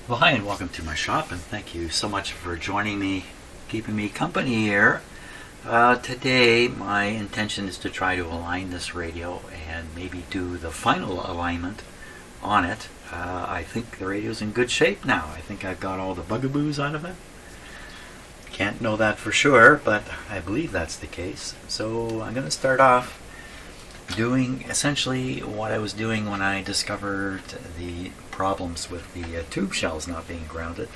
Well, hi and welcome to my shop, and thank you so much for joining me, keeping me company here. Today my intention is to try to align this radio and maybe do the final alignment on it. I think the radio's in good shape now. I think I've got all the bugaboos out of it. Can't know that for sure, but I believe that's the case. So I'm going to start off doing essentially what I was doing when I discovered the problems with the tube shells not being grounded.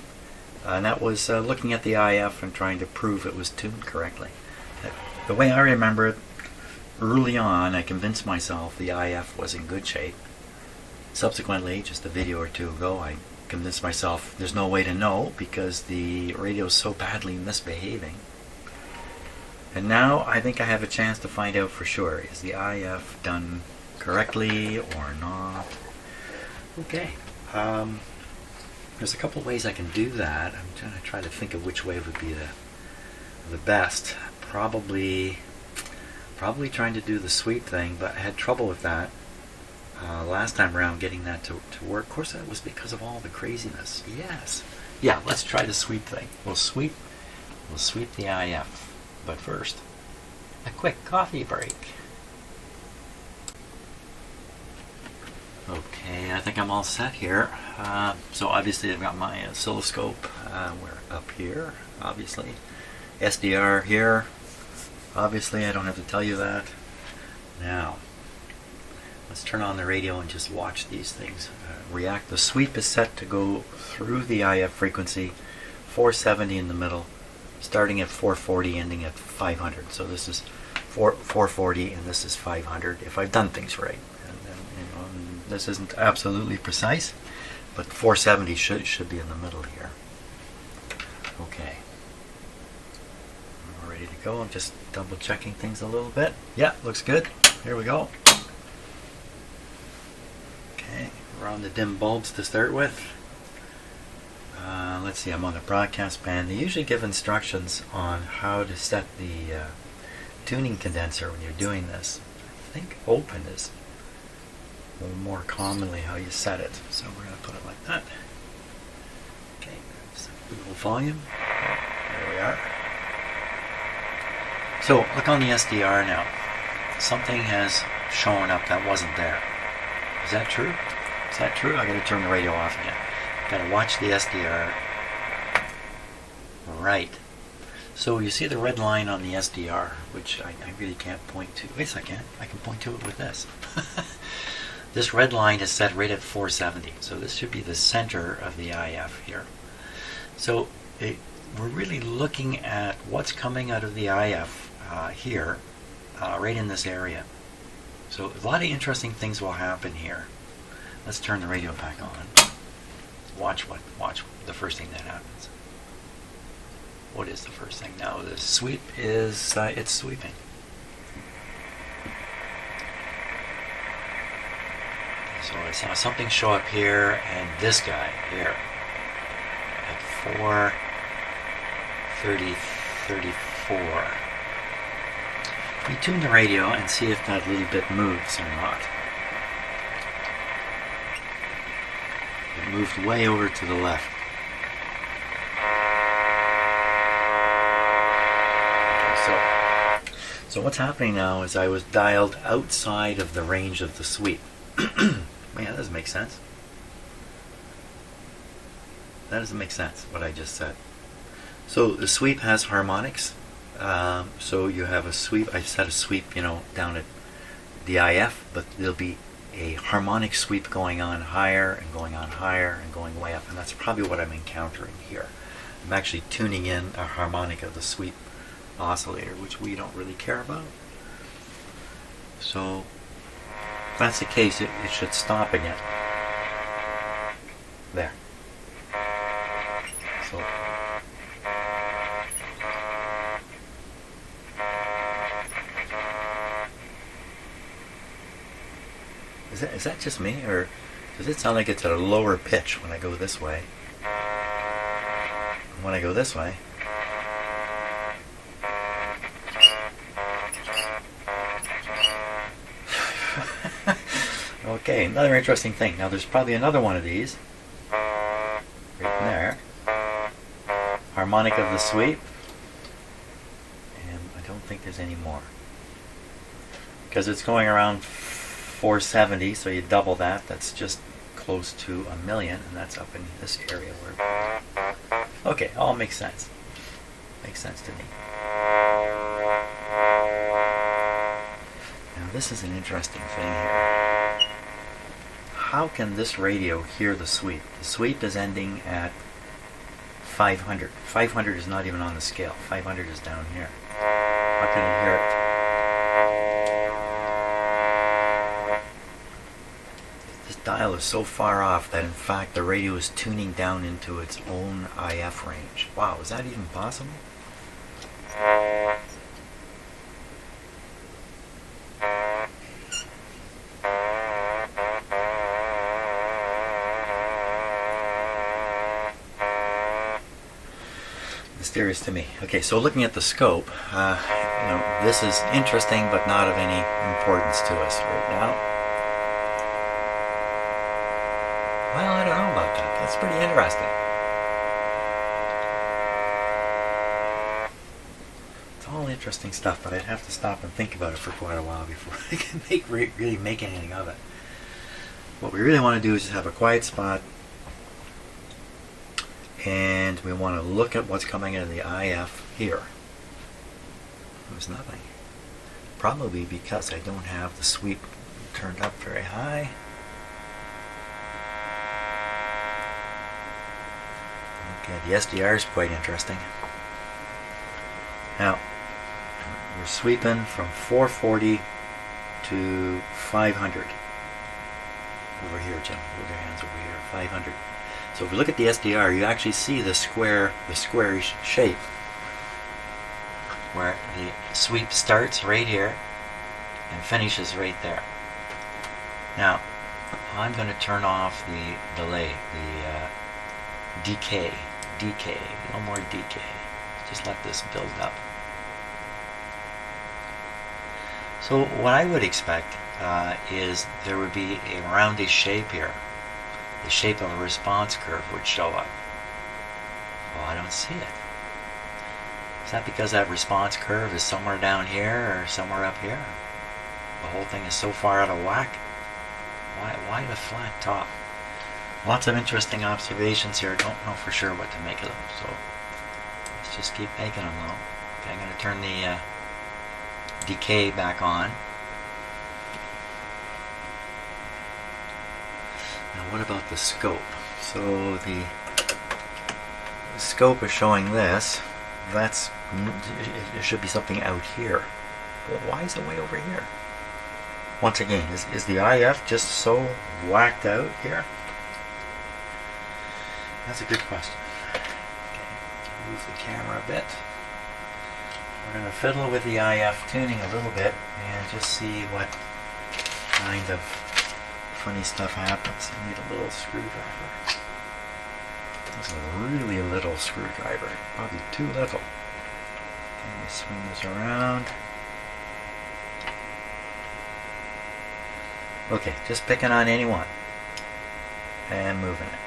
And that was looking at the IF and trying to prove it was tuned correctly. The way I remember it, early on I convinced myself the IF was in good shape. Subsequently, just a video or two ago, I convinced myself there's no way to know because the radio is so badly misbehaving. And now I think I have a chance to find out for sure. Is the IF done correctly or not? Okay. There's a couple ways I can do that. I'm going to try to think of which way would be the best. Probably trying to do the sweep thing, but I had trouble with that last time around, getting that to work. Of course, that was because of all the craziness. Yes. Yeah, let's try the sweep thing. We'll sweep the IF. But first, a quick coffee break. Okay, I think I'm all set here. So obviously I've got my oscilloscope. We're up here, obviously. SDR here. Obviously, I don't have to tell you that. Now, let's turn on the radio and just watch these things react. The sweep is set to go through the IF frequency, 470 in the middle, starting at 440, ending at 500. So this is 440 and this is 500, if I've done things right. And this isn't absolutely precise, but 470 should be in the middle here. Okay. We're ready to go. I'm just double checking things a little bit. Yeah, looks good. Here we go. Okay, we're on the dim bulbs to start with. Let's see, I'm on the broadcast band. They usually give instructions on how to set the tuning condenser when you're doing this. I think open is more commonly how you set it. So we're going to put it like that. Okay, set a little volume. There we are. So look on the SDR now. Something has shown up that wasn't there. Is that true? Is that true? I got to turn the radio off again. Got to watch the SDR. Right. So you see the red line on the SDR, which I really can't point to. Yes, I can. I can point to it with this. This red line is set right at 470. So this should be the center of the IF here. So we're really looking at what's coming out of the IF here, right in this area. So a lot of interesting things will happen here. Let's turn the radio back on. Watch the first thing that happens. What is the first thing? Now the sweep is it's sweeping. So I saw something show up here, and this guy here at 4:34. We tune the radio and see if that little bit moves or not. It moved way over to the left. Okay, so what's happening now is I was dialed outside of the range of the sweep. Man, that doesn't make sense. That doesn't make sense, what I just said. So the sweep has harmonics. So you have a sweep. I set a sweep, down at the IF, but there'll be a harmonic sweep going on higher and going on higher and going way up, and that's probably what I'm encountering here. I'm actually tuning in a harmonic of the sweep oscillator, which we don't really care about. So if that's the case, it should stop again. There. So is that just me, or does it sound like it's at a lower pitch when I go this way? And when I go this way, Okay, another interesting thing. Now there's probably another one of these right there. Harmonic of the sweep. And I don't think there's any more. Because it's going around 470, so you double that. That's just close to 1,000,000, and that's up in this area where... Okay, all makes sense. Makes sense to me. Now this is an interesting thing here. How can this radio hear the sweep? The sweep is ending at 500. 500 is not even on the scale. 500 is down here. How can it hear it? This dial is so far off that in fact the radio is tuning down into its own IF range. Wow, is that even possible? Mysterious to me. Okay, so looking at the scope, this is interesting but not of any importance to us right now. Well, I don't know about that. That's pretty interesting. It's all interesting stuff, but I'd have to stop and think about it for quite a while before I can really make anything of it. What we really want to do is just have a quiet spot, and we want to look at what's coming into the IF here. There's nothing. Probably because I don't have the sweep turned up very high. Okay, the SDR is quite interesting. Now, we're sweeping from 440 to 500. Over here, Jim. Move your hands over here. 500. So if we look at the SDR, you actually see the squarish shape where the sweep starts right here and finishes right there. Now, I'm going to turn off the delay, the decay, no more decay. Just let this build up. So what I would expect is there would be a roundish shape here. The shape of a response curve would show up. Well, I don't see it. Is that because that response curve is somewhere down here or somewhere up here? The whole thing is so far out of whack? Why the flat top? Lots of interesting observations here. Don't know for sure what to make of them, so let's just keep making them though. Okay, I'm going to turn the decay back on. Now what about the scope? So the scope is showing this. It should be something out here. But why is it way over here? Once again, is the IF just so whacked out here? That's a good question. Okay, move the camera a bit. We're going to fiddle with the IF tuning a little bit and just see what kind of funny stuff happens. I need a little screwdriver. That's a really little screwdriver. Probably too little. Okay, let me swing this around. Okay, just picking on any one and moving it.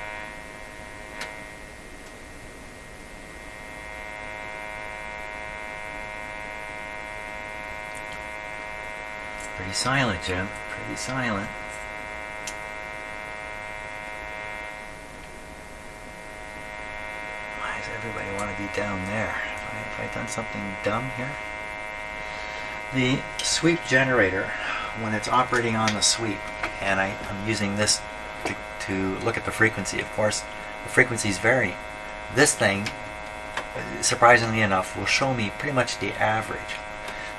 Pretty silent, Jim. Pretty silent. Why does everybody want to be down there? Have I done something dumb here? The sweep generator, when it's operating on the sweep, and I'm using this to look at the frequency. Of course, the frequencies vary. This thing, surprisingly enough, will show me pretty much the average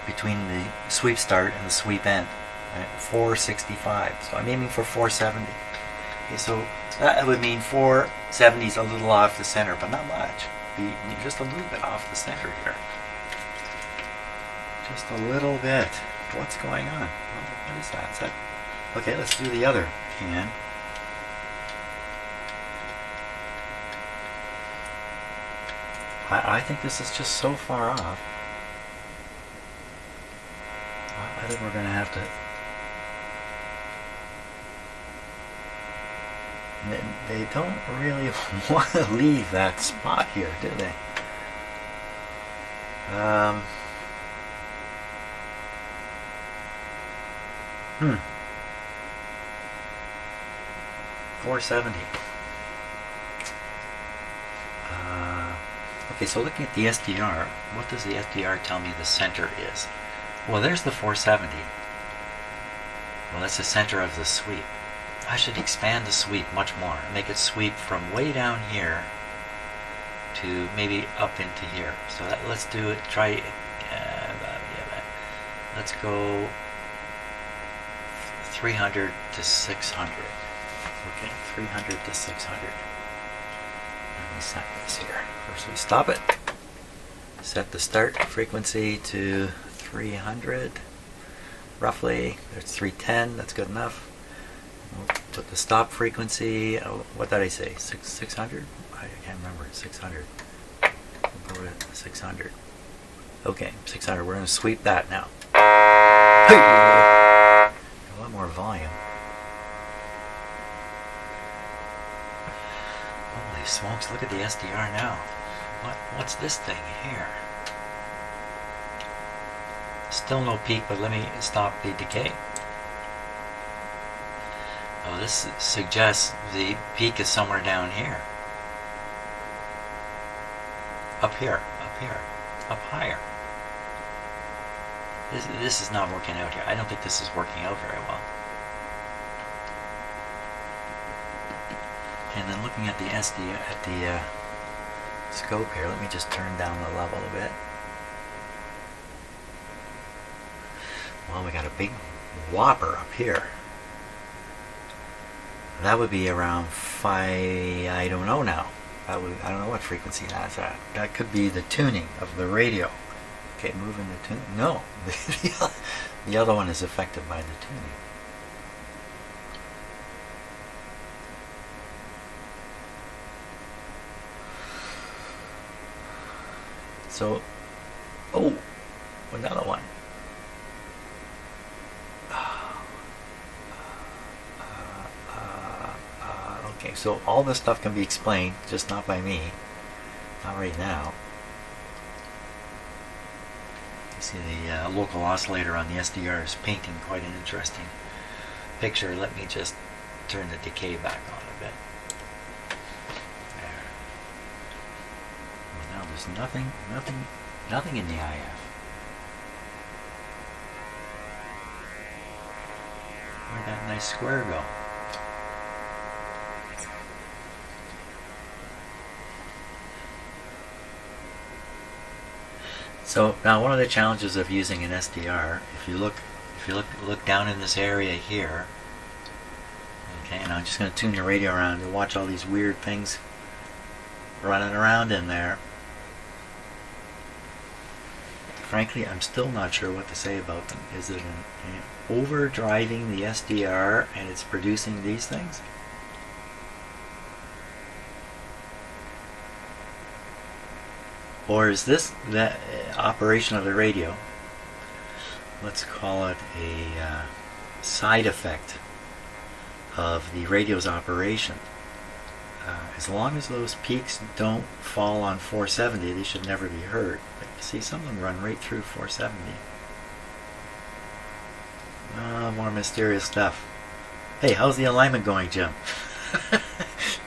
between the sweep start and the sweep end, right? 465. So I'm aiming for 470. Okay, so that would mean 470 is a little off the center, but not much. Be just a little bit off the center here. Just a little bit. What's going on? What is that? Is that? Okay, let's do the other can. I think this is just so far off. I think we're going to have to They don't really want to leave that spot here, do they? 470. Okay, so looking at the SDR, what does the SDR tell me the center is? Well, there's the 470. Well, that's the center of the sweep. I should expand the sweep much more. Make it sweep from way down here to maybe up into here. So let's do it. Try. Let's go 300 to 600. Okay, 300 to 600. Let me set this here. First we stop it. Set the start frequency to 300. Roughly, there's 310. That's good enough. We'll put the stop frequency. What did I say? 600? I can't remember. 600. We'll go to 600. Okay, 600. We're going to sweep that now. Hey! A lot more volume. Holy smokes! Look at the SDR now. What's this thing here? Still no peak, but let me stop the decay. Oh, this suggests the peak is somewhere down here. Up here, up higher. This is not working out here. I don't think this is working out very well. And then looking at the scope here, let me just turn down the level a bit. Well, we got a big whopper up here. That would be around 5, I don't know now. I don't know what frequency that's at. That could be the tuning of the radio. Okay, moving the tune. No, the other one is affected by the tuning. So, oh, another one. Okay, so all this stuff can be explained, just not by me. Not right now. You see the local oscillator on the SDR is painting quite an interesting picture. Let me just turn the decay back on a bit. There. Well, now there's nothing in the IF. Where'd that nice square go? So now one of the challenges of using an SDR, if you look down in this area here, okay, and I'm just going to tune the radio around and watch all these weird things running around in there. Frankly, I'm still not sure what to say about them. Is it an overdriving the SDR and it's producing these things? Or is this that operation of the radio, let's call it a side effect of the radio's operation? As long as those peaks don't fall on 470, they should never be heard. But you see, some of them run right through 470. More mysterious stuff. Hey, how's the alignment going, Jim?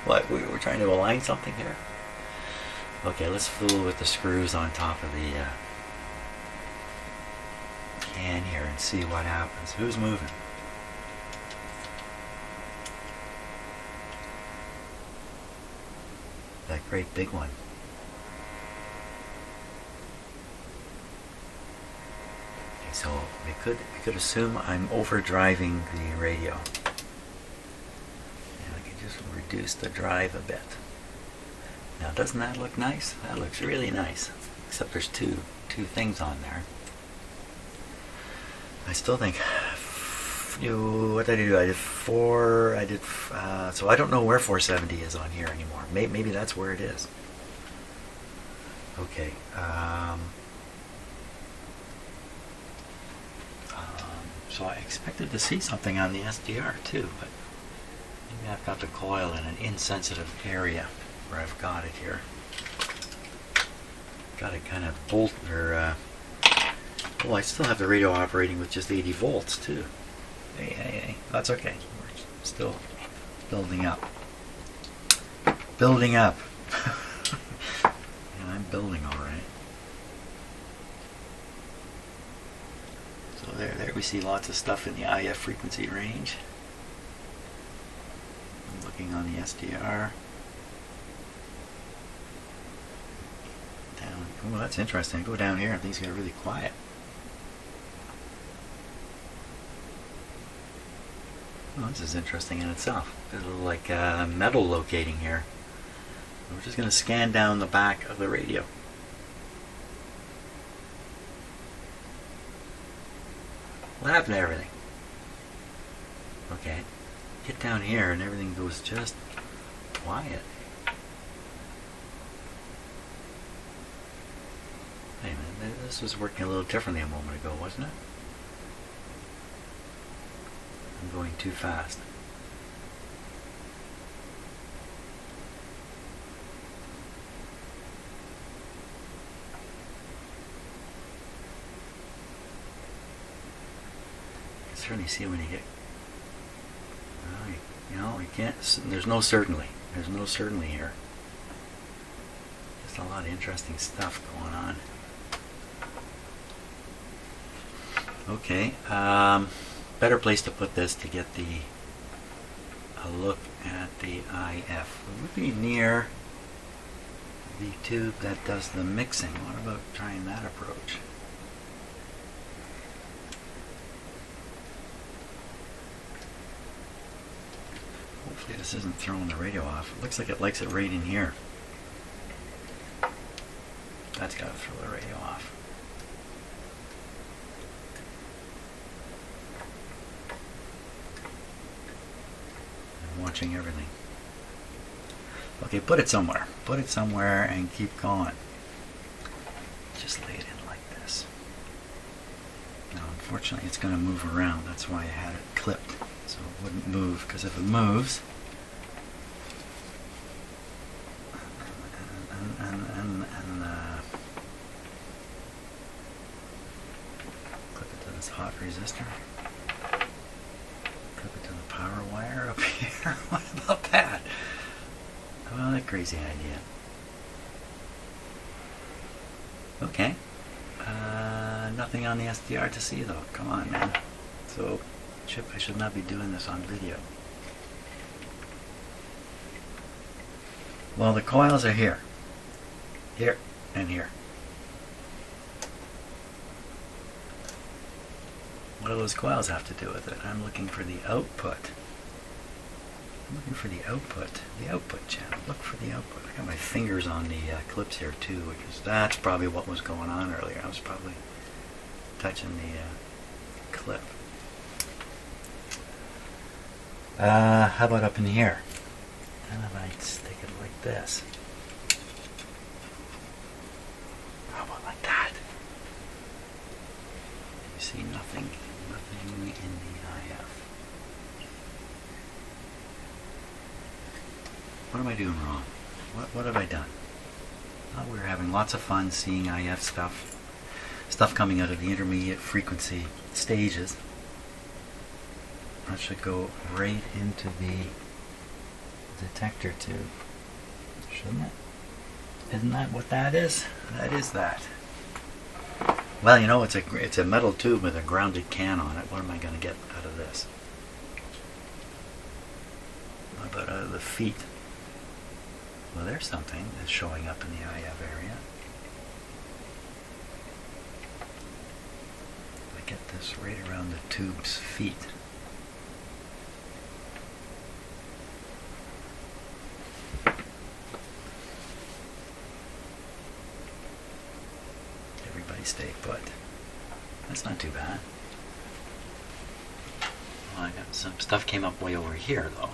What, we're trying to align something here? Okay, let's fool with the screws on top of the can here and see what happens. Who's moving? That great big one. Okay, so we could assume I'm overdriving the radio. And I can just reduce the drive a bit. Now, doesn't that look nice? That looks really nice. Except there's two things on there. I still think, what did I do? I did 4, so I don't know where 470 is on here anymore. Maybe that's where it is. Okay. So I expected to see something on the SDR too, but Maybe I've got the coil in an insensitive area where I've got it here. Got it kind of bolt or oh, I still have the radio operating with just 80 volts too. Hey, that's okay. We're still building up. Building up. Yeah, I'm building all right. So there we see lots of stuff in the IF frequency range. I'm looking on the SDR. Down. Oh, that's interesting. Go down here and things get really quiet. Oh, this is interesting in itself. There's a little like metal locating here. We're just going to scan down the back of the radio. What happened to everything? Okay. Get down here and everything goes just quiet. Wait a minute, this was working a little differently a moment ago, wasn't it? I'm going too fast. You can certainly see when you get, you can't, there's no certainty. There's no certainty here. Just a lot of interesting stuff going on. Okay, better place to put this to get a look at the IF. It would be near the tube that does the mixing. What about trying that approach? Hopefully this isn't throwing the radio off. It looks like it likes it right in here. That's got to throw the radio off. Watching everything. Okay, put it somewhere. Put it somewhere and keep going. Just lay it in like this. Now, unfortunately, it's going to move around. That's why I had it clipped, so it wouldn't move. Because if it moves, clip it to this hot resistor. Clip it to the power wire up here. What about that? Well, that crazy idea. Okay. Nothing on the SDR to see though. Come on, man. So, Chip, I should not be doing this on video. Well, the coils are here. Here and here. What do those coils have to do with it? I'm looking for the output. I'm looking for the output channel. Look for the output. I got my fingers on the clips here too, because that's probably what was going on earlier. I was probably touching the clip. How about up in here? And if I stick it like this. How about like that? You see nothing in the IF. What am I doing wrong? What have I done? Well, we're having lots of fun seeing IF stuff coming out of the intermediate frequency stages. That should go right into the detector tube, shouldn't it? Isn't that what that is? That is that. Well, you know, it's a metal tube with a grounded can on it. What am I going to get out of this? What about out of the feet? Well, there's something that's showing up in the IF area. I get this right around the tube's feet. Everybody stay put. That's not too bad. Well, I got some stuff came up way over here though.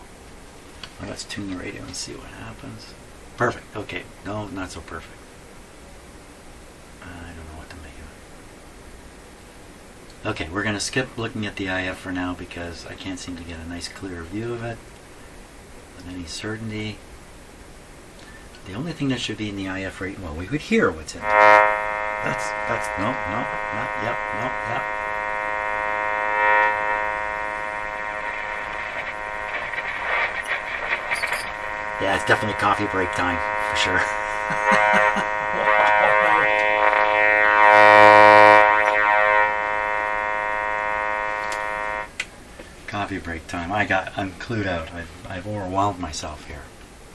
Well, let's tune the radio and see what happens. Perfect. Okay. No, not so perfect. I don't know what to make of it. Okay, we're going to skip looking at the IF for now because I can't seem to get a nice clear view of it. with any certainty. The only thing that should be in the IF rate, well, we could hear what's in it. That's, no, not, yep, no, yep. Yeah, it's definitely coffee break time, for sure. Coffee break time. I'm clued out. I've overwhelmed myself here.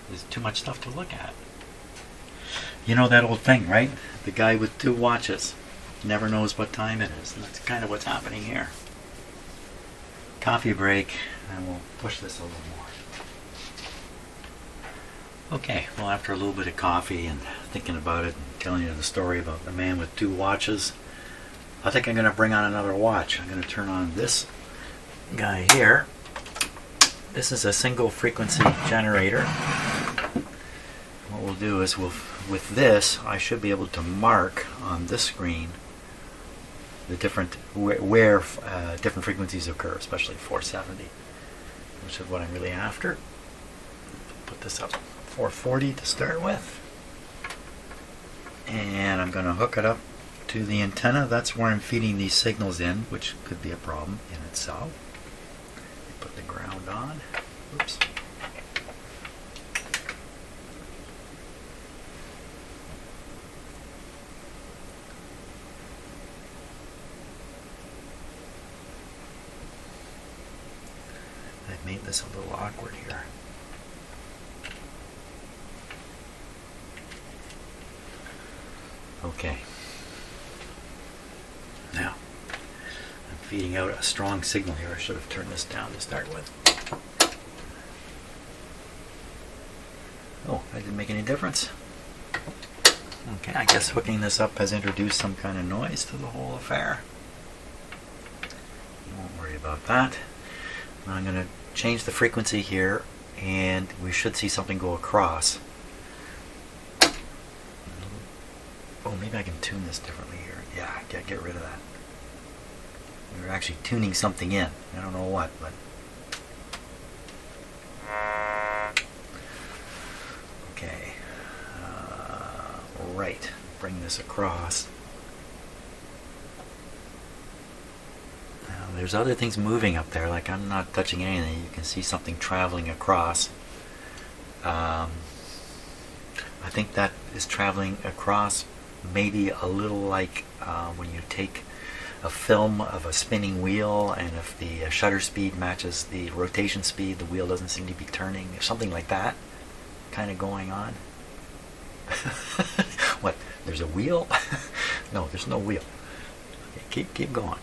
There's too much stuff to look at. You know that old thing, right? The guy with 2 watches never knows what time it is. And that's kind of what's happening here. Coffee break, and we'll push this a little more. Okay, well, after a little bit of coffee and thinking about it and telling you the story about the man with 2 watches, I think I'm going to bring on another watch. I'm going to turn on this guy here. This is a single frequency generator. What we'll do is with this, I should be able to mark on this screen the different where different frequencies occur, especially 470, which is what I'm really after. Put this up 440 to start with, and I'm going to hook it up to the antenna. That's where I'm feeding these signals in, which could be a problem in itself. Put the ground on. Oops. I've made this a little awkward here. Okay. Now, I'm feeding out a strong signal here. I should have turned this down to start with. Oh, that didn't make any difference. Okay, I guess hooking this up has introduced some kind of noise to the whole affair. Won't worry about that. Now I'm going to change the frequency here, and we should see something go across. Oh, maybe I can tune this differently here. Yeah, get rid of that. We're actually tuning something in. I don't know what, but... Okay. Right. Bring this across. Now, there's other things moving up there, like I'm not touching anything. You can see something traveling across. I think that is traveling across maybe a little like when you take a film of a spinning wheel, and if the shutter speed matches the rotation speed, the wheel doesn't seem to be turning. There's something like that kind of going on. What? There's a wheel? No, there's no wheel. Okay, keep going.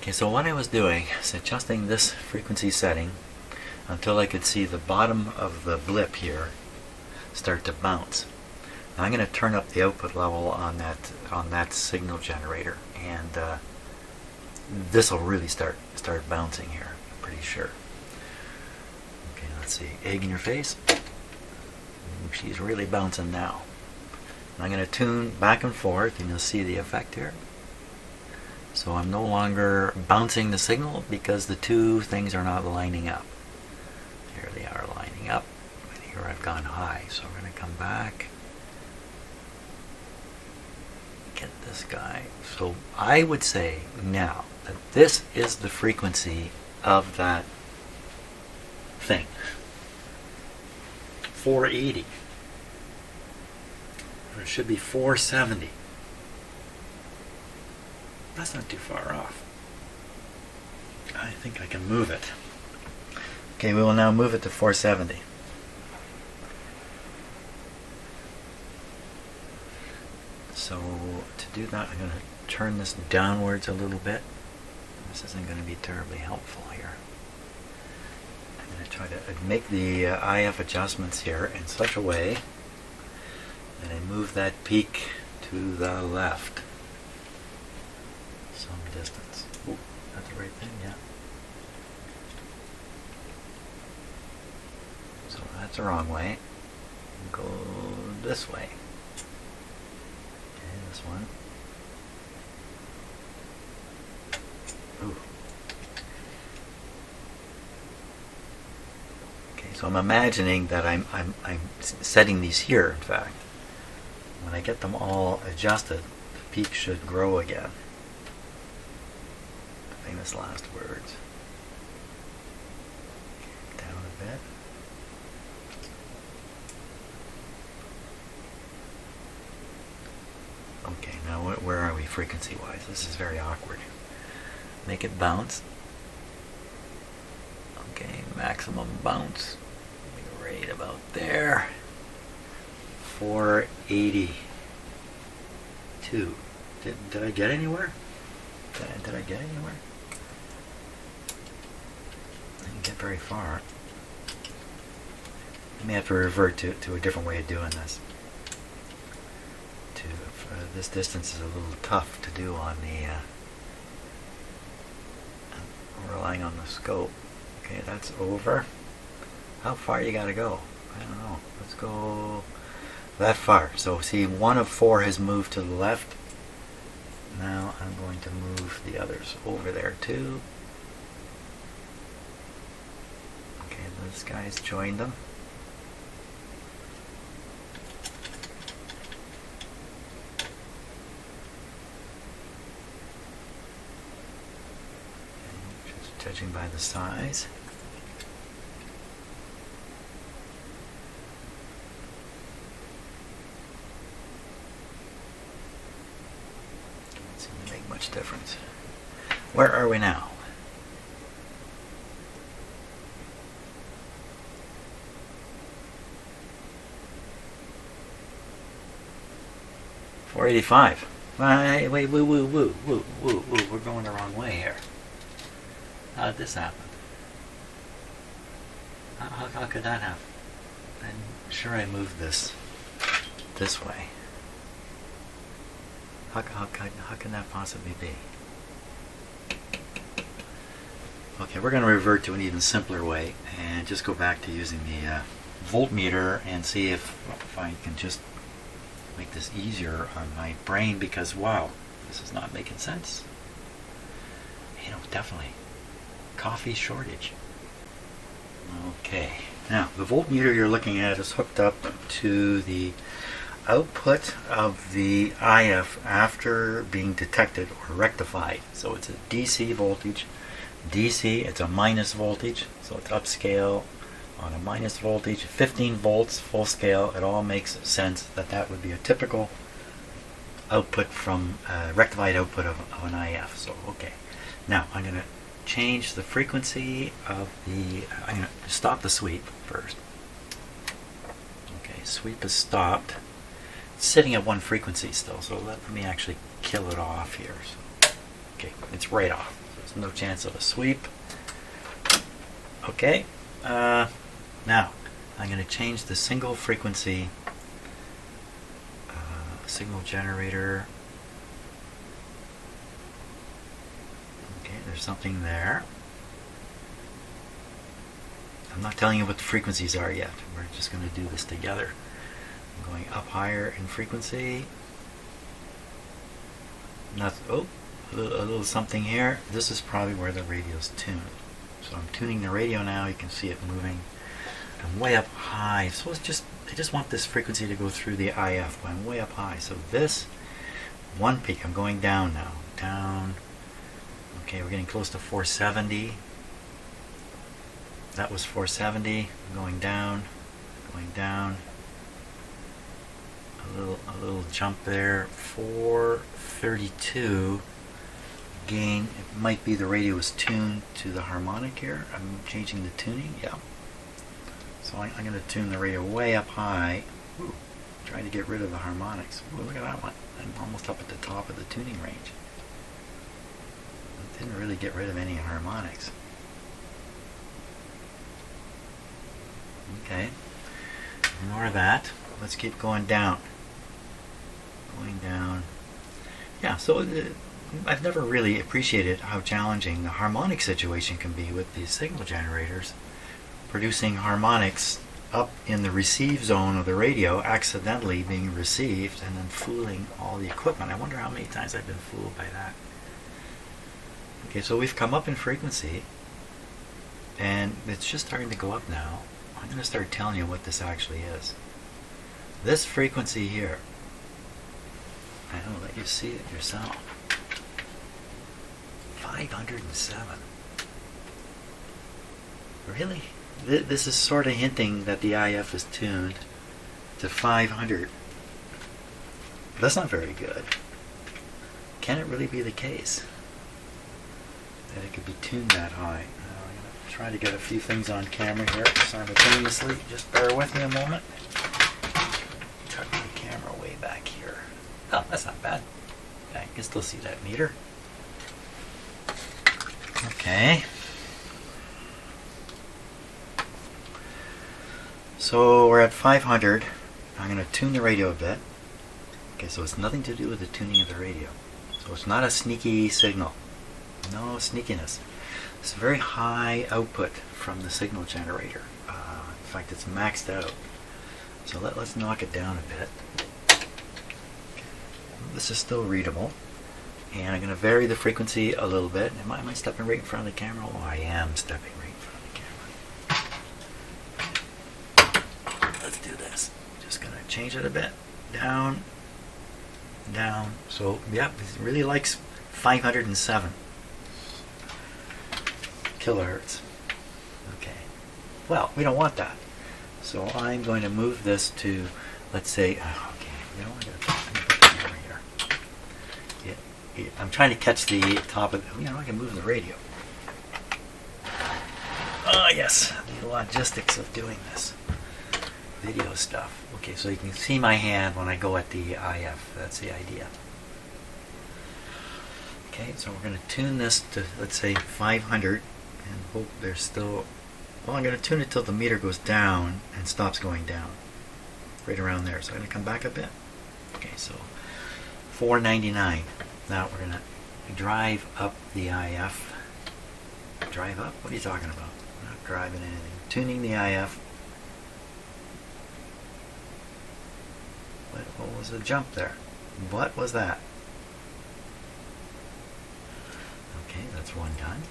Okay, so what I was doing is adjusting this frequency setting until I could see the bottom of the blip here start to bounce. Now I'm going to turn up the output level on that signal generator, and this will really start bouncing here. I'm pretty sure. Okay, let's see. Egg in your face. She's really bouncing now. I'm going to tune back and forth, and you'll see the effect here. So I'm no longer bouncing the signal because the two things are not lining up. Here they are lining up, and here I've gone high. So we're going to come back, get this guy. So I would say now that this is the frequency of that thing. 480. Or it should be 470. That's not too far off. I think I can move it. Okay, we will now move it to 470. So to do that, I'm going to turn this downwards a little bit. This isn't going to be terribly helpful here. I'm going to try to make the IF adjustments here in such a way that I move that peak to the left. Some distance. Ooh, that's the right thing, yeah. So that's the wrong way. Go this way. one. Ooh. Okay, so I'm imagining that I'm setting these here, in fact. When I get them all adjusted, the peak should grow again. Famous last words. Down a bit. Okay, now where are we frequency-wise? This is very awkward. Make it bounce. Okay, maximum bounce. Right about there. 482. Did I get anywhere? Did I get anywhere? I didn't get very far. I may have to revert to a different way of doing this. This distance is a little tough to do on the relying on the scope. Okay, that's over. How far you gotta go? I don't know. Let's go that far. So see, 1 of 4 has moved to the left. Now I'm going to move the others over there too. Okay, this guy's joined them. Judging by the size. Doesn't seem to make much difference. Where are we now? $485. Wait, woo. We're going the wrong way here. How did this happen? How could that happen? I'm sure I moved this way. How can that possibly be? Okay, we're going to revert to an even simpler way and just go back to using the voltmeter and see if I can just make this easier on my brain, because wow, this is not making sense. Definitely. Coffee shortage. Okay, now the voltmeter you're looking at is hooked up to the output of the IF after being detected or rectified. So it's a DC voltage. DC, it's a minus voltage, so it's upscale on a minus voltage. 15 volts, full scale. It all makes sense that would be a typical output from rectified output of an IF. So okay, now I'm going to change the frequency of the, I'm going to stop the sweep first. Okay, sweep is stopped. It's sitting at one frequency still, so let me actually kill it off here. So, okay, it's right off. There's no chance of a sweep. Okay, now I'm going to change the single frequency signal generator. There's something there. I'm not telling you what the frequencies are yet. We're just going to do this together. I'm going up higher in frequency. A little something here. This is probably where the radio's tuned. So I'm tuning the radio now. You can see it moving. I'm way up high. So I just want this frequency to go through the IF. But I'm way up high. So this one peak, I'm going down now. Down. Okay, we're getting close to 470. That was 470. Going down. A little jump there. 432. Gain. It might be the radio is tuned to the harmonic here. I'm changing the tuning. Yeah. So I'm going to tune the radio way up high. Ooh, trying to get rid of the harmonics. Ooh, look at that one. I'm almost up at the top of the tuning range. Didn't really get rid of any harmonics. Okay, ignore that. Let's keep going down. Yeah, so I've never really appreciated how challenging the harmonic situation can be with these signal generators, producing harmonics up in the receive zone of the radio, accidentally being received and then fooling all the equipment. I wonder how many times I've been fooled by that. Okay, so we've come up in frequency and it's just starting to go up now. I'm going to start telling you what this actually is. This frequency here, I'll let you see it yourself. 507. Really? This is sort of hinting that the IF is tuned to 500. That's not very good. Can it really be the case that it could be tuned that high? I'm going to try to get a few things on camera here simultaneously. Just bear with me a moment. Tuck the camera way back here. Oh, that's not bad. I can still see that meter. Okay. So we're at 500. I'm going to tune the radio a bit. Okay, so it's nothing to do with the tuning of the radio. So it's not a sneaky signal. No sneakiness. It's a very high output from the signal generator. In fact, it's maxed out. So let's knock it down a bit. Okay. This is still readable. And I'm going to vary the frequency a little bit. Am I stepping right in front of the camera? Oh, I am stepping right in front of the camera. Let's do this. Just going to change it a bit. Down. Down. So, yeah, it really likes 507 kilohertz. Okay. Well, we don't want that. So I'm going to move this to, let's say, okay, you know, I'm going to put the camera here. I'm trying to catch the top of, you know, I can move the radio. Oh, yes, the logistics of doing this. Video stuff. Okay, so you can see my hand when I go at the IF. That's the idea. Okay, so we're going to tune this to, let's say, 500 and hope there's still, well, I'm going to tune it till the meter goes down and stops going down. Right around there. So I'm going to come back a bit. Okay, so 499. Now we're going to drive up the IF. Drive up? What are you talking about? I'm not driving anything. Tuning the IF. What was the jump there? What was that? Okay, that's one done.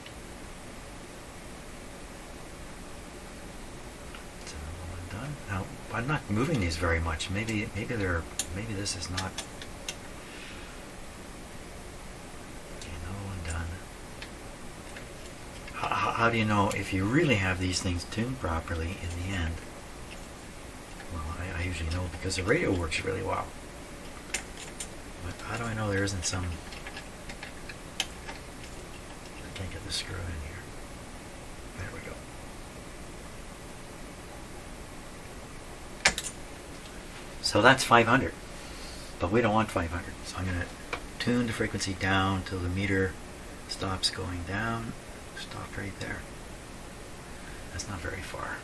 That's another one done. Now, I'm not moving these very much. Maybe this is not. How do you know if you really have these things tuned properly in the end? Well, I usually know because the radio works really well. But how do I know there isn't some... I can't get the screw in here. There we go. So that's 500. But we don't want 500. So I'm going to tune the frequency down till the meter stops going down. Stopped right there. That's not very far.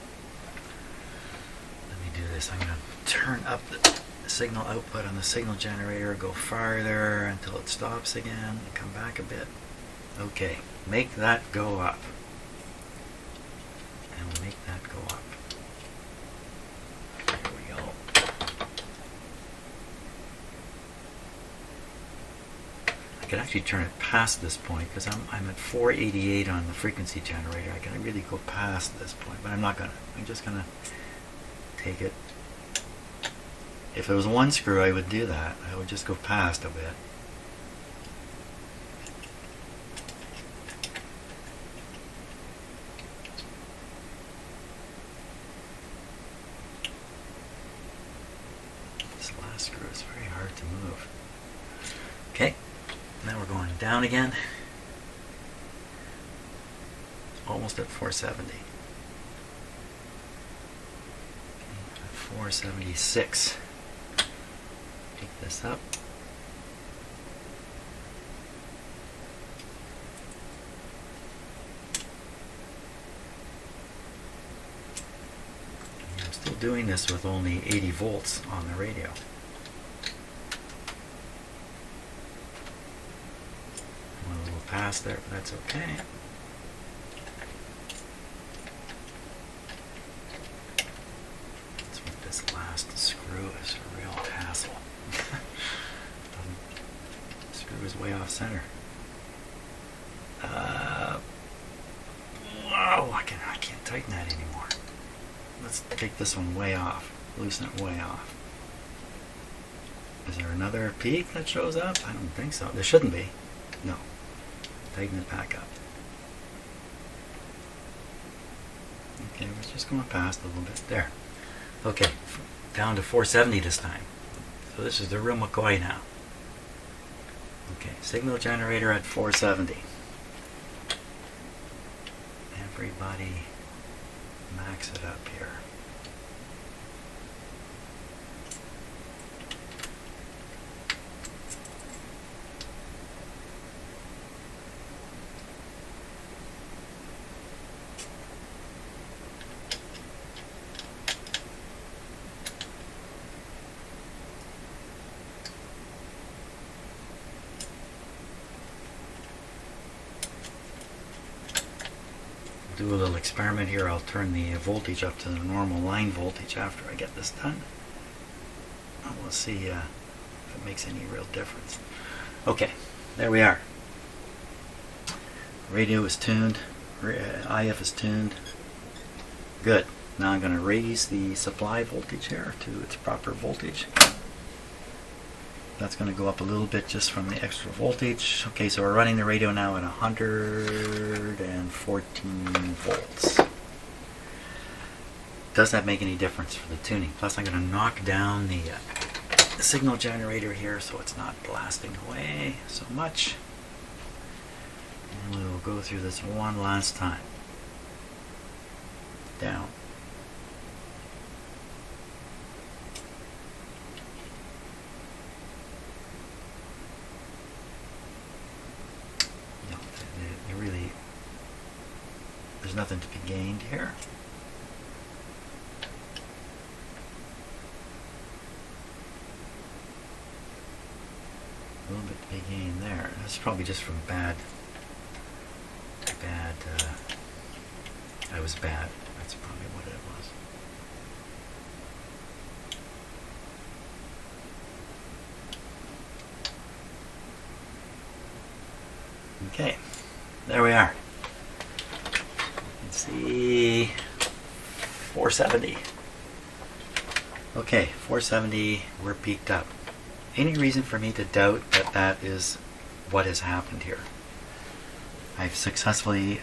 Let me do this. I'm going to turn up the signal output on the signal generator, go farther until it stops again, and come back a bit. Okay, make that go up. And we'll make that go up. There we go. I could actually turn it past this point because I'm at 488 on the frequency generator. I can really go past this point, but I'm not gonna. I'm just gonna take it. If it was one screw, I would do that. I would just go past a bit. This last screw is very hard to move. Okay. Now we're going down again. Almost at 470. Okay, at 476. Pick this up. I'm still doing this with only 80 volts on the radio. A little past there, but that's okay. was way off center. Whoa, I can't tighten that anymore. Let's take this one way off. Loosen it way off. Is there another peak that shows up? I don't think so. There shouldn't be. No. Tighten it back up. Okay, we're just going past a little bit. There. Okay, down to 470 this time. So this is the real McCoy now. Okay, signal generator at 470. Everybody max it up here. Do a little experiment here. I'll turn the voltage up to the normal line voltage after I get this done. And we'll see if it makes any real difference. Okay, there we are. Radio is tuned. IF is tuned. Good. Now I'm going to raise the supply voltage here to its proper voltage. That's going to go up a little bit just from the extra voltage. Okay, so we're running the radio now at 114 volts. Does that make any difference for the tuning? Plus I'm going to knock down the signal generator here so it's not blasting away so much. And we will go through this one last time. Down. There's nothing to be gained here. A little bit to be gained there. That's probably just from I was bad. That's probably what it was. Okay, there we are. Let's see, 470. Okay, 470, we're peaked up. Any reason for me to doubt that that is what has happened here? I've successfully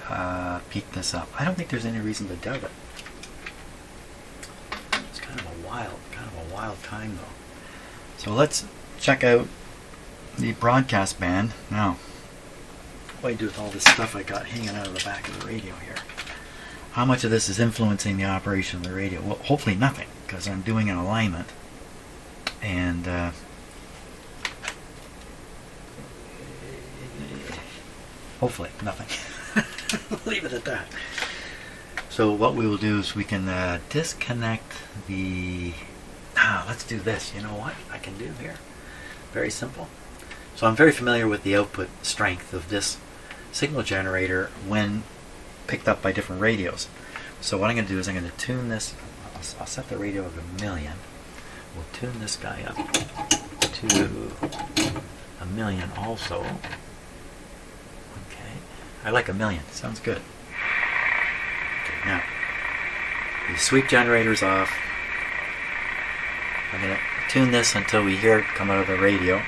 peaked this up. I don't think there's any reason to doubt it. It's kind of a wild time though. So let's check out the broadcast band now. What do I do with all this stuff I got hanging out of the back of the radio here? How much of this is influencing the operation of the radio? Well, hopefully nothing, because I'm doing an alignment. And hopefully nothing. Leave it at that. So what we will do is we can disconnect the... let's do this. You know what I can do here? Very simple. So I'm very familiar with the output strength of this signal generator when picked up by different radios. So what I'm going to do is I'm going to tune this. I'll set the radio of 1,000,000. We'll tune this guy up to 1,000,000 also. Okay, I like 1,000,000. Sounds good. Okay, now the sweep generator's off. I'm going to tune this until we hear it come out of the radio,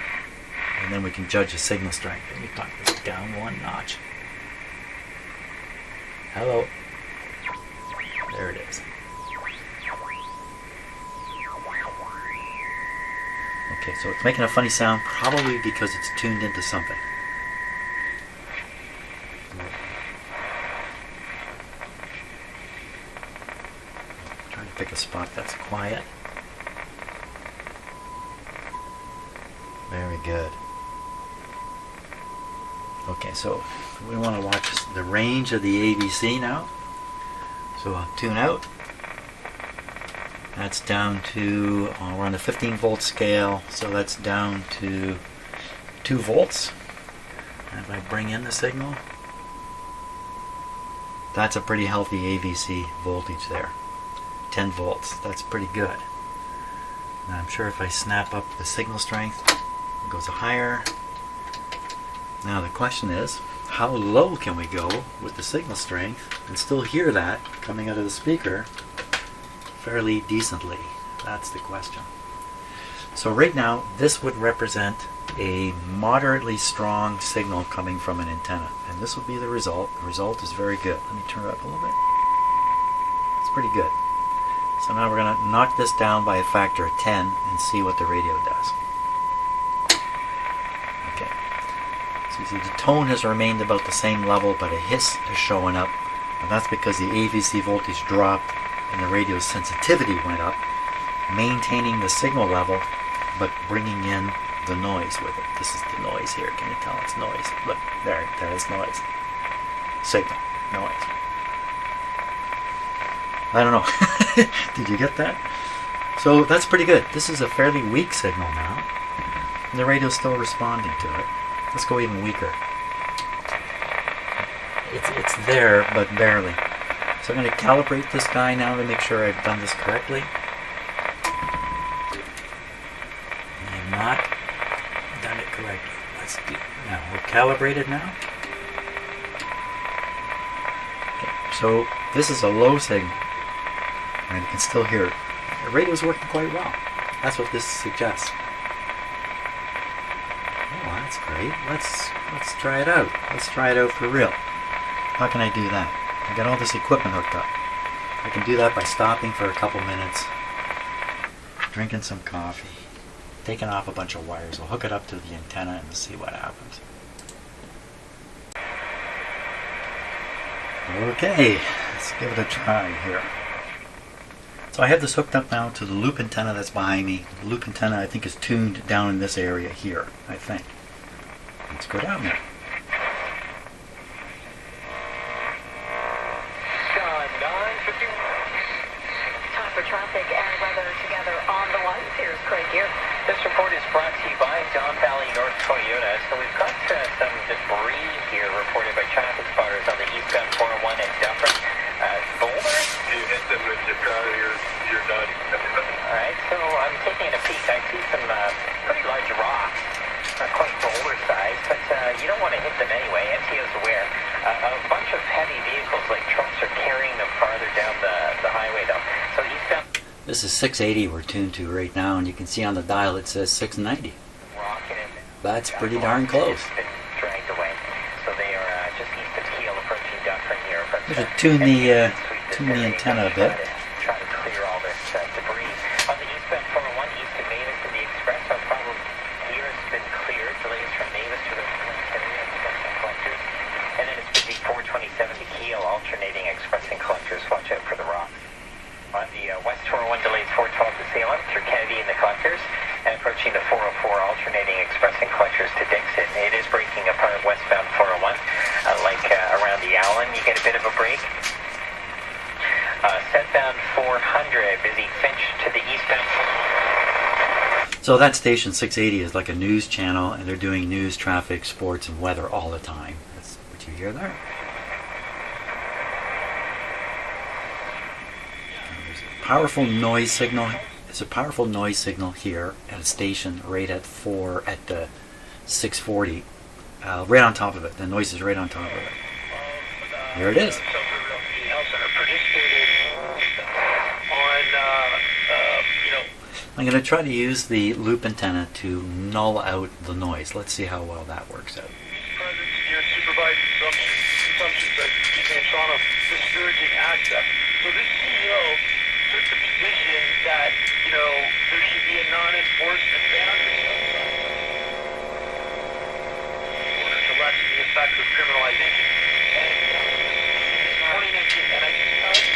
and then we can judge the signal strength. Let me knock this down one notch. Hello. There it is. Okay, so it's making a funny sound, probably because it's tuned into something. Trying to pick a spot that's quiet. Very good. Okay, so we want to watch the range of the ABC now. So I'll tune out. That's down to, we're on the 15 volt scale, so that's down to 2 volts. And if I bring in the signal, that's a pretty healthy AVC voltage there. 10 volts, that's pretty good. Now I'm sure if I snap up the signal strength, it goes higher. Now the question is, how low can we go with the signal strength and still hear that coming out of the speaker fairly decently? That's the question. So right now, this would represent a moderately strong signal coming from an antenna, and this would be the result. The result is very good. Let me turn it up a little bit. It's pretty good. So now we're going to knock this down by a factor of 10 and see what the radio does. Okay. So you see the tone has remained about the same level, but a hiss is showing up, and that's because the AVC voltage dropped and the radio's sensitivity went up, maintaining the signal level but bringing in the noise with it. This is the noise here. Can you tell it's noise? Look, there is noise. Signal, noise. I don't know. Did you get that? So that's pretty good. This is a fairly weak signal now, and the radio's still responding to it. Let's go even weaker. It's there, but barely. So I'm going to calibrate this guy now to make sure I've done this correctly. Not done it correctly. Let's do now. We're calibrated now. Okay, so this is a low signal, and you can still hear it. The radio's working quite well. That's what this suggests. Oh, that's great. Let's try it out. Let's try it out for real. How can I do that? I got all this equipment hooked up. I can do that by stopping for a couple minutes, drinking some coffee, taking off a bunch of wires. We'll hook it up to the antenna and see what happens. Okay, let's give it a try here. So I have this hooked up now to the loop antenna that's behind me. The loop antenna I think is tuned down in this area here, I think. Let's go down there. Time for traffic and weather together on the ones. Here's Craig here. This report is brought to you by Don Valley North Toyota. So we've got some debris here reported by traffic spotters on the eastbound 401 at Dufferin. Boulders? You hit them with your car, you're done. Alright, so I'm taking a peek. I see some pretty large rocks. Not quite boulder size, but you don't want to hit them anyway. MTO's aware. A bunch of heavy vehicles like trucks are carrying them farther down the highway though. So eastbound... This is 680 we're tuned to right now, and you can see on the dial it says 690. That's pretty darn close. Dragged away. So they are just east of Kiel approaching Dufferin here. But Let's tune the antenna a bit. Try to clear all this debris. On the eastbound 401 east of Mavis and the express, our problem here has been cleared. Delays from Mavis to the area express and collectors. And then it's busy 427 to Kiel alternating express and collectors. Watch out for the rocks. On the west 401 delays 412 to Salem through Kennedy and the collectors, and approaching the 404 alternating express and collectors to Dixon. It is breaking apart westbound 401, around the Allen, you get a bit of a break. Southbound 400, busy Finch to the eastbound. So that station 680 is like a news channel, and they're doing news, traffic, sports, and weather all the time. That's what you hear there. Powerful noise signal. It's a powerful noise signal here at a station right at the 640, right on top of it. The noise is right on top of it. There it is. I'm going to try to use the loop antenna to null out the noise. Let's see how well that works out. Discouraging access. So this CEO took the position that, there should be a non-enforcement boundary in order to lessen the effect of criminalization. And 2019, and I can tell you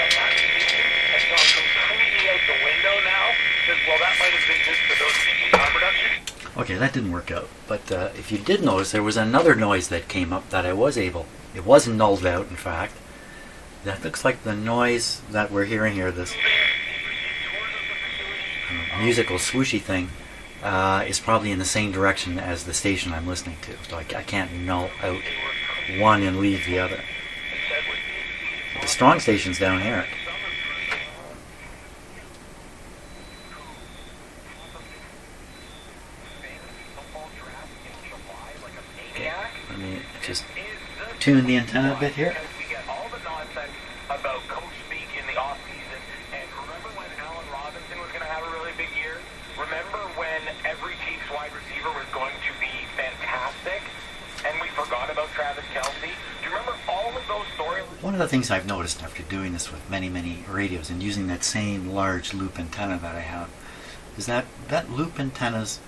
that position has gone completely out the window now, because, that might have been good for those speaking harm reduction. Okay, that didn't work out. But if you did notice, there was another noise that came up that it was nulled out, in fact. That looks like the noise that we're hearing here, this musical swooshy thing, is probably in the same direction as the station I'm listening to. So I can't null out one and leave the other. The strong station's down here. Okay. just tune the antenna a bit here. Because we get all the nonsense about coach speak in the off season. And remember when Allen Robinson was going to have a really big year? Remember when every Chiefs wide receiver was going to be fantastic? And we forgot about Travis Kelce? Do you remember all of those stories? One of the things I've noticed after doing this with many, many radios and using that same large loop antenna that I have is that loop antenna's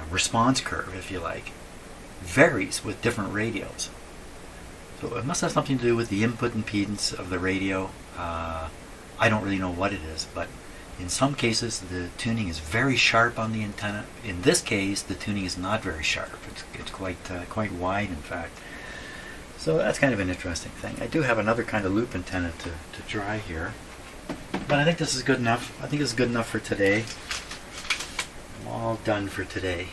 response curve, if you like, varies with different radios. So it must have something to do with the input impedance of the radio. I don't really know what it is, but in some cases the tuning is very sharp on the antenna. In this case, the tuning is not very sharp. It's quite wide, in fact. So that's kind of an interesting thing. I do have another kind of loop antenna to try here, but I think this is good enough. I think it's good enough for today. I'm all done for today.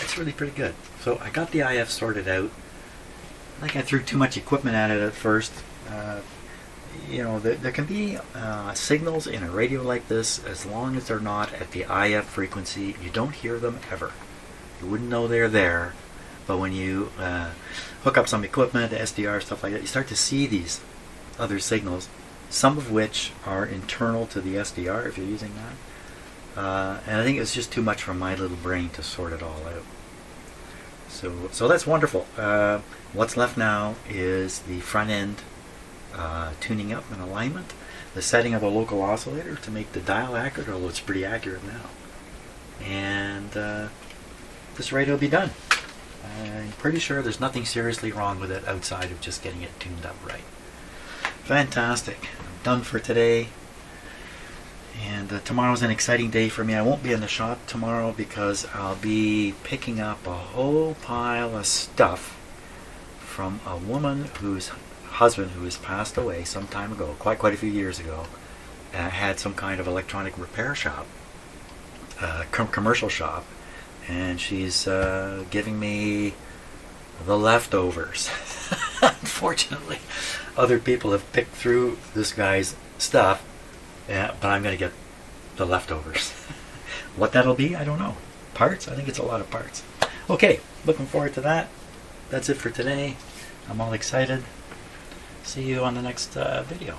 It's really pretty good. So I got the IF sorted out. I think I threw too much equipment at it at first. There can be signals in a radio like this, as long as they're not at the IF frequency, you don't hear them ever. You wouldn't know they're there, but when you hook up some equipment, SDR, stuff like that, you start to see these other signals, some of which are internal to the SDR if you're using that. And I think it's just too much for my little brain to sort it all out. So that's wonderful. What's left now is the front end tuning up and alignment, the setting of a local oscillator to make the dial accurate, although it's pretty accurate now. And this radio will be done. I'm pretty sure there's nothing seriously wrong with it outside of just getting it tuned up right. Fantastic. I'm done for today. And tomorrow's an exciting day for me. I won't be in the shop tomorrow because I'll be picking up a whole pile of stuff from a woman whose husband, who has passed away some time ago, quite a few years ago, had some kind of electronic repair shop, commercial shop, and she's giving me the leftovers. Unfortunately, other people have picked through this guy's stuff, but I'm going to get the leftovers. What that'll be, I don't know. Parts? I think it's a lot of parts. Okay, looking forward to that. That's it for today. I'm all excited. See you on the next video.